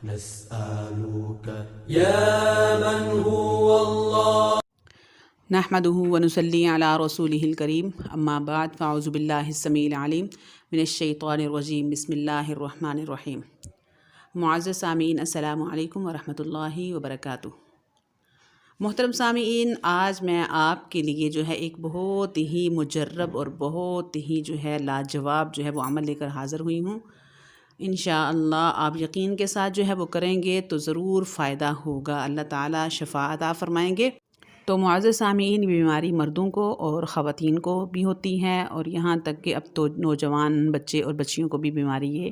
نسألك يا من هو الله. نحمده ونصلي على رسوله الكريم اما بعد فاعوذ بالله السميع العليم من الشیطان الرجیم بسم اللہ الرحمن الرحیم. معزز سامعین السلام علیکم ورحمۃ اللہ وبرکاتہ. محترم سامعین، آج میں آپ کے لیے جو ہے ایک بہت ہی مجرب اور بہت ہی جو ہے لاجواب جو ہے وہ عمل لے کر حاضر ہوئی ہوں. انشاءاللہ آپ یقین کے ساتھ جو ہے وہ کریں گے تو ضرور فائدہ ہوگا، اللہ تعالیٰ شفا عطا فرمائیں گے. تو معزز سامعین، بیماری مردوں کو اور خواتین کو بھی ہوتی ہے، اور یہاں تک کہ اب تو نوجوان بچے اور بچیوں کو بھی بیماری یہ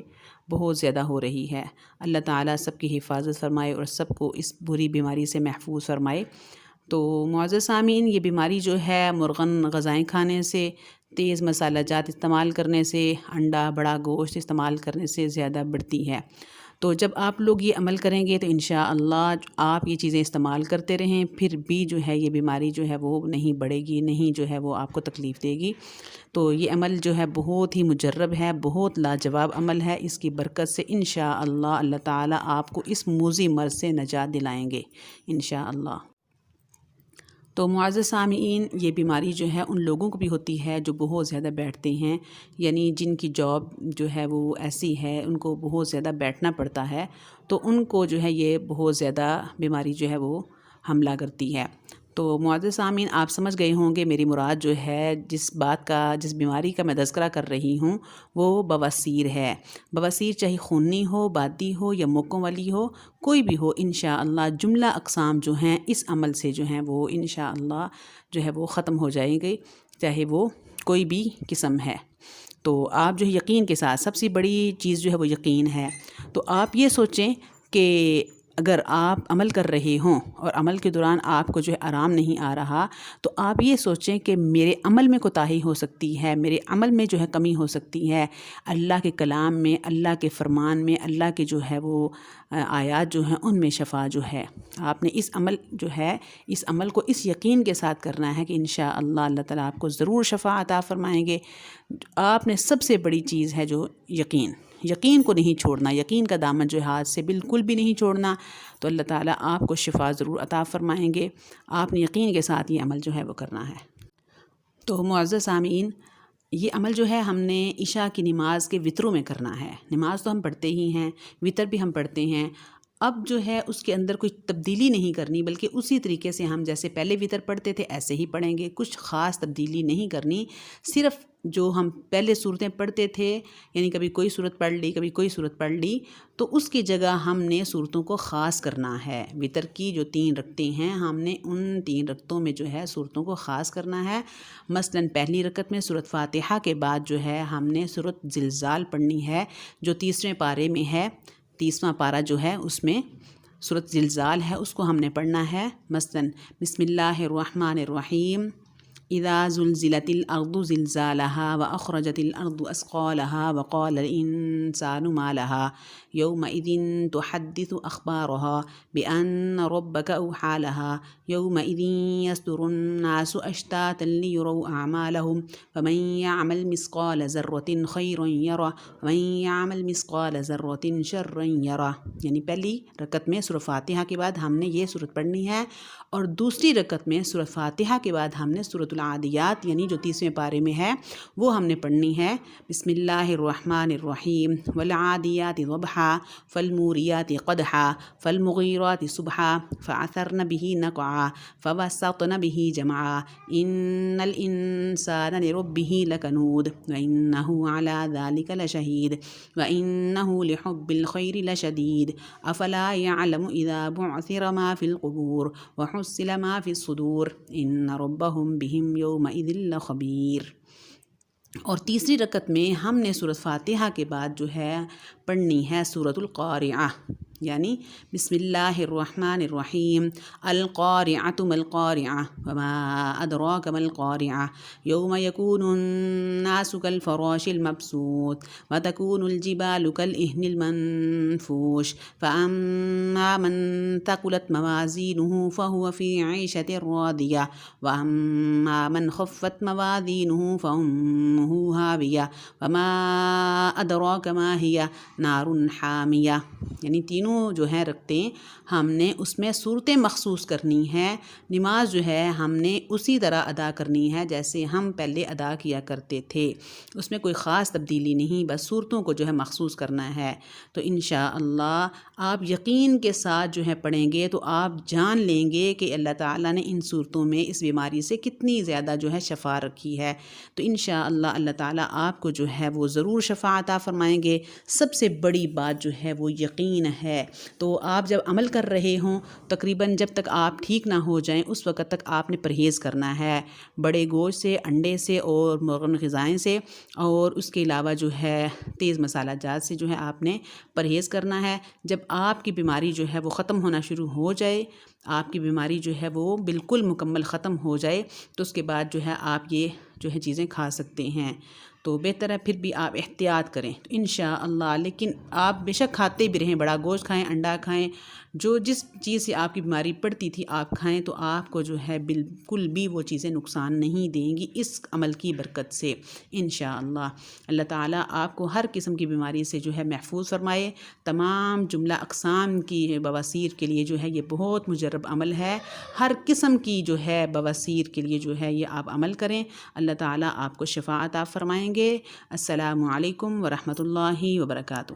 بہت زیادہ ہو رہی ہے. اللہ تعالیٰ سب کی حفاظت فرمائے اور سب کو اس بری بیماری سے محفوظ فرمائے. تو معزز سامعین، یہ بیماری جو ہے مرغن غذائیں کھانے سے، تیز مسالہ جات استعمال کرنے سے، انڈا بڑا گوشت استعمال کرنے سے زیادہ بڑھتی ہے. تو جب آپ لوگ یہ عمل کریں گے تو انشاءاللہ آپ یہ چیزیں استعمال کرتے رہیں، پھر بھی جو ہے یہ بیماری جو ہے وہ نہیں بڑھے گی، نہیں جو ہے وہ آپ کو تکلیف دے گی. تو یہ عمل جو ہے بہت ہی مجرب ہے، بہت لاجواب عمل ہے. اس کی برکت سے انشاءاللہ اللہ تعالیٰ آپ کو اس موذی مرض سے نجات دلائیں گے انشاءاللہ. تو معزز سامعین، یہ بیماری جو ہے ان لوگوں کو بھی ہوتی ہے جو بہت زیادہ بیٹھتے ہیں، یعنی جن کی جاب جو ہے وہ ایسی ہے، ان کو بہت زیادہ بیٹھنا پڑتا ہے، تو ان کو جو ہے یہ بہت زیادہ بیماری جو ہے وہ حملہ کرتی ہے. تو معزز سامعین، آپ سمجھ گئے ہوں گے میری مراد جو ہے، جس بیماری کا میں تذکرہ کر رہی ہوں وہ بواسیر ہے. بواسیر چاہے خونی ہو، بادی ہو یا موقوں والی ہو، کوئی بھی ہو، انشاءاللہ جملہ اقسام جو ہیں اس عمل سے جو ہیں وہ انشاءاللہ جو ہے وہ ختم ہو جائیں گے، چاہے وہ کوئی بھی قسم ہے. تو آپ جو ہے یقین کے ساتھ، سب سے بڑی چیز جو ہے وہ یقین ہے. تو آپ یہ سوچیں کہ اگر آپ عمل کر رہے ہوں اور عمل کے دوران آپ کو جو ہے آرام نہیں آ رہا، تو آپ یہ سوچیں کہ میرے عمل میں کوتاہی ہو سکتی ہے، میرے عمل میں جو ہے کمی ہو سکتی ہے. اللہ کے کلام میں، اللہ کے فرمان میں، اللہ کے جو ہے وہ آیات جو ہیں ان میں شفا جو ہے. آپ نے اس عمل کو اس یقین کے ساتھ کرنا ہے کہ انشاءاللہ اللہ تعالیٰ آپ کو ضرور شفا عطا فرمائیں گے. آپ نے سب سے بڑی چیز ہے جو یقین کو نہیں چھوڑنا، یقین کا دامن جو ہے ہاتھ سے بالکل بھی نہیں چھوڑنا. تو اللہ تعالیٰ آپ کو شفا ضرور عطا فرمائیں گے. آپ نے یقین کے ساتھ یہ عمل جو ہے وہ کرنا ہے. تو معزز سامعین، یہ عمل جو ہے ہم نے عشاء کی نماز کے وطروں میں کرنا ہے. نماز تو ہم پڑھتے ہی ہیں، وطر بھی ہم پڑھتے ہیں. اب جو ہے اس کے اندر کوئی تبدیلی نہیں کرنی، بلکہ اسی طریقے سے ہم جیسے پہلے وطر پڑھتے تھے ایسے ہی پڑھیں گے. کچھ خاص تبدیلی نہیں کرنی، صرف جو ہم پہلے صورتیں پڑھتے تھے، یعنی کبھی کوئی صورت پڑھ لی، کبھی کوئی صورت پڑھ لی، تو اس کی جگہ ہم نے صورتوں کو خاص کرنا ہے. وطر کی جو 3 رکعتیں ہیں، ہم نے ان 3 رکعتوں میں جو ہے صورتوں کو خاص کرنا ہے. مثلاً پہلی رکعت میں سورۃ فاتحہ کے بعد جو ہے ہم نے سورۃ زلزال پڑھنی ہے، جو 30ویں پارے میں ہے. 30واں پارہ جو ہے اس میں سورۃ زلزال ہے، اس کو ہم نے پڑھنا ہے. مثلاً بسم اللہ الرحمن الرحیم، اذا زلزلت الارض زلزالها واخرجت الارض اثقالها وقال الانسان ما لها يومئذ تحدث اخبارها بان ربك اوحى لها يومئذ يصدر الناس اشتاتا ليروا اعمالهم فمن يعمل مثقال ذرة خيرا يره ومن يعمل مثقال ذرة شرا يره. یعنی پہلی رکعت میں سورۃ فاتحہ کے بعد ہم نے یہ سورت پڑھنی ہے، اور دوسری رکعت میں سورۃ فاتحہ کے بعد ہم نے سورۃ العادیات یعنی جو 30ویں پارے میں ہے وہ ہم نے پڑھنی ہے. بسم اللہ الرحمن الرحیم، والعادیات ضبحا فالموریات قدحا فالمغیرات صبحا فعثرن به نقعا فوسطن به جمعا ان الانسان لربه لکنود وانه على ذلك لشهید وانه لحب الخير لشدید افلا يعلم اذا بعثر ما في القبور وحصل ما في الصدور ان ربهم بهم يومئذ لخبیر. اور تیسری رکعت میں ہم نے سورۃ فاتحہ کے بعد جو ہے پڑھنی ہے سورۃ القارعہ، یعنی بسم اللہ الرحمن الرحیم، القارعۃ ما القارعۃ وما ادراک ما القارعۃ یوم یکون الناس کالفراش المبثوث وتکون الجبال کالعہن المنفوش فاما من ثقلت موازینہ فهو فی عیشۃ راضیہ واما من خفت موازینہ فامہ ہاویہ وما ادراک ما ہی نار حامیہ. یعنی تینوں توجہ جو ہے رکھتے ہیں، ہم نے اس میں صورتیں مخصوص کرنی ہے، نماز جو ہے ہم نے اسی طرح ادا کرنی ہے جیسے ہم پہلے ادا کیا کرتے تھے، اس میں کوئی خاص تبدیلی نہیں، بس صورتوں کو جو ہے مخصوص کرنا ہے۔ تو انشاءاللہ آپ یقین کے ساتھ جو ہے پڑھیں گے تو آپ جان لیں گے کہ اللہ تعالیٰ نے ان صورتوں میں اس بیماری سے کتنی زیادہ جو ہے شفا رکھی ہے۔ تو انشاءاللہ اللہ تعالیٰ آپ کو جو ہے وہ ضرور شفا عطا فرمائیں گے۔ سب سے بڑی بات جو ہے وہ یقین ہے۔ تو آپ جب عمل کر رہے ہوں، تقریباً جب تک آپ ٹھیک نہ ہو جائیں اس وقت تک آپ نے پرہیز کرنا ہے، بڑے گوشت سے، انڈے سے اور مرغن غذائیں سے، اور اس کے علاوہ جو ہے تیز مسالہ جات سے جو ہے آپ نے پرہیز کرنا ہے۔ جب آپ کی بیماری جو ہے وہ ختم ہونا شروع ہو جائے، آپ کی بیماری جو ہے وہ بالکل مکمل ختم ہو جائے، تو اس کے بعد جو ہے آپ یہ جو ہے چیزیں کھا سکتے ہیں۔ تو بہتر ہے پھر بھی آپ احتیاط کریں تو انشاءاللہ، لیکن آپ بے شک کھاتے بھی رہیں، بڑا گوشت کھائیں، انڈا کھائیں، جو جس چیز سے آپ کی بیماری پڑتی تھی آپ کھائیں، تو آپ کو جو ہے بالکل بھی وہ چیزیں نقصان نہیں دیں گی اس عمل کی برکت سے انشاءاللہ۔ اللہ تعالیٰ آپ کو ہر قسم کی بیماری سے جو ہے محفوظ فرمائے۔ تمام جملہ اقسام کی بواسیر کے لیے جو ہے یہ بہت مجرب عمل ہے، ہر قسم کی جو ہے بواسیر کے لیے جو ہے یہ آپ عمل کریں، اللہ تعالیٰ آپ کو شفا عطا فرمائیں گے۔ السلام علیکم ورحمۃ اللہ وبرکاتہ۔